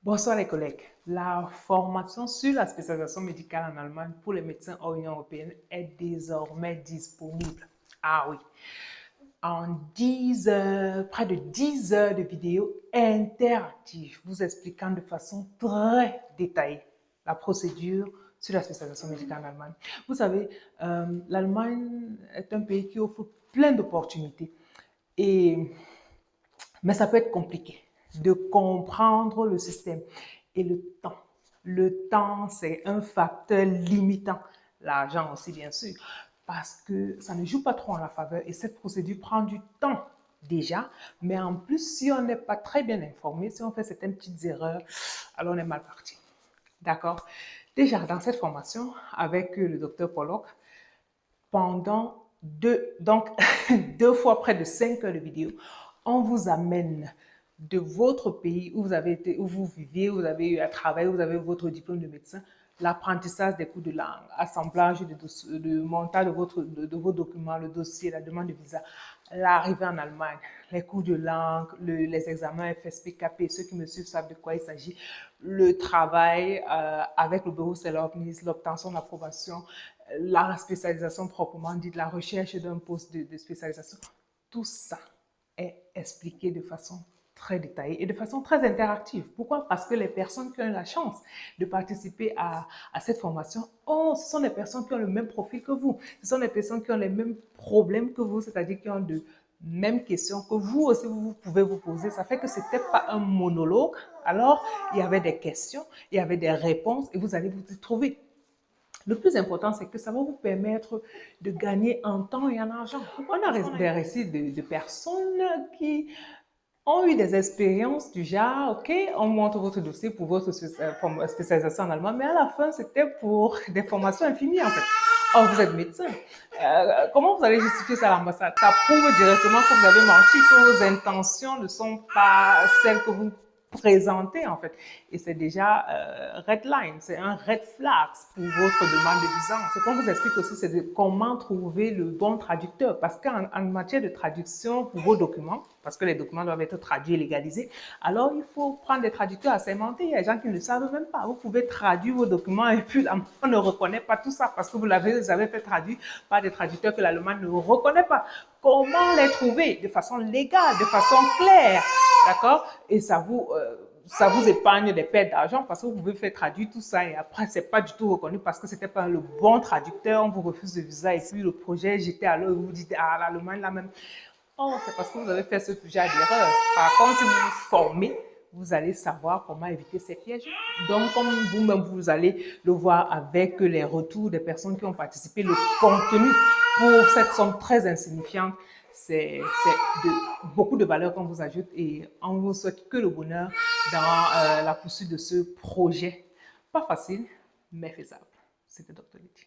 Bonsoir les collègues. La formation sur la spécialisation médicale en Allemagne pour les médecins hors Union européenne est désormais disponible. Ah oui, en 10 heures, près de 10 heures de vidéos interactives vous expliquant de façon très détaillée la procédure sur la spécialisation médicale en Allemagne. Vous savez, l'Allemagne est un pays qui offre plein d'opportunités, et, mais ça peut être compliqué de comprendre le système et le temps. Le temps, c'est un facteur limitant. L'argent aussi, bien sûr, parce que ça ne joue pas trop en la faveur et cette procédure prend du temps déjà, mais en plus, si on n'est pas très bien informé, si on fait certaines petites erreurs, alors on est mal parti. D'accord? Déjà, dans cette formation, avec le docteur Pollock, pendant donc, 2 fois près de 5 heures de vidéo, on vous amène de votre pays où vous avez été, où vous vivez, où vous avez eu à travailler, où vous avez votre diplôme de médecin, l'apprentissage des cours de langue, assemblage de montage de vos documents, le dossier, la demande de visa, l'arrivée en Allemagne, les cours de langue, les examens FSP, ceux qui me suivent savent de quoi il s'agit, le travail avec le bureau Sellernis, l'obtention d'approbation, la spécialisation proprement dite, la recherche d'un poste de spécialisation. Tout ça est expliqué de façon très détaillée et de façon très interactive. Pourquoi? Parce que les personnes qui ont la chance de participer à cette formation, ce sont des personnes qui ont le même profil que vous. Ce sont des personnes qui ont les mêmes problèmes que vous, c'est-à-dire qui ont de mêmes questions que vous aussi, vous pouvez vous poser. Ça fait que ce n'était pas un monologue. Alors, il y avait des questions, il y avait des réponses et vous allez vous y trouver. Le plus important, c'est que ça va vous permettre de gagner en temps et en argent. On a des récits de personnes qui ont eu des expériences du genre, OK, on montre votre dossier pour votre spécialisation en allemand, mais à la fin, c'était pour des formations infinies, en fait. Oh, vous êtes médecin. Comment vous allez justifier ça à l'ambassade? Ça prouve directement que vous avez menti, que vos intentions ne sont pas celles que vous présentez, en fait. Et c'est déjà red line, c'est un red flag pour votre demande de visa. Ce qu'on vous explique aussi, c'est de comment trouver le bon traducteur. Parce qu'en matière de traduction pour vos documents, parce que les documents doivent être traduits et légalisés, alors il faut prendre des traducteurs assermentés. Il y a des gens qui ne savent même pas. Vous pouvez traduire vos documents et puis on ne reconnaît pas tout ça parce que vous avez fait traduire par des traducteurs que l'Allemagne ne reconnaît pas. Comment les trouver de façon légale, de façon claire, d'accord? Et ça vous épargne des pertes d'argent parce que vous pouvez faire traduire tout ça et après, c'est pas du tout reconnu parce que c'était pas le bon traducteur, on vous refuse le visa et puis le projet est jeté à l'eau et vous vous dites, ah, l'Allemagne là même. Oh, c'est parce que vous avez fait ce genre d'erreur. Par contre, si vous vous formez, vous allez savoir comment éviter ces pièges. Donc, comme vous-même, vous allez le voir avec les retours des personnes qui ont participé, le contenu pour cette somme très insignifiante, c'est beaucoup de valeur qu'on vous ajoute et on vous souhaite que le bonheur dans la poursuite de ce projet. Pas facile, mais faisable. C'était Dr. Letty.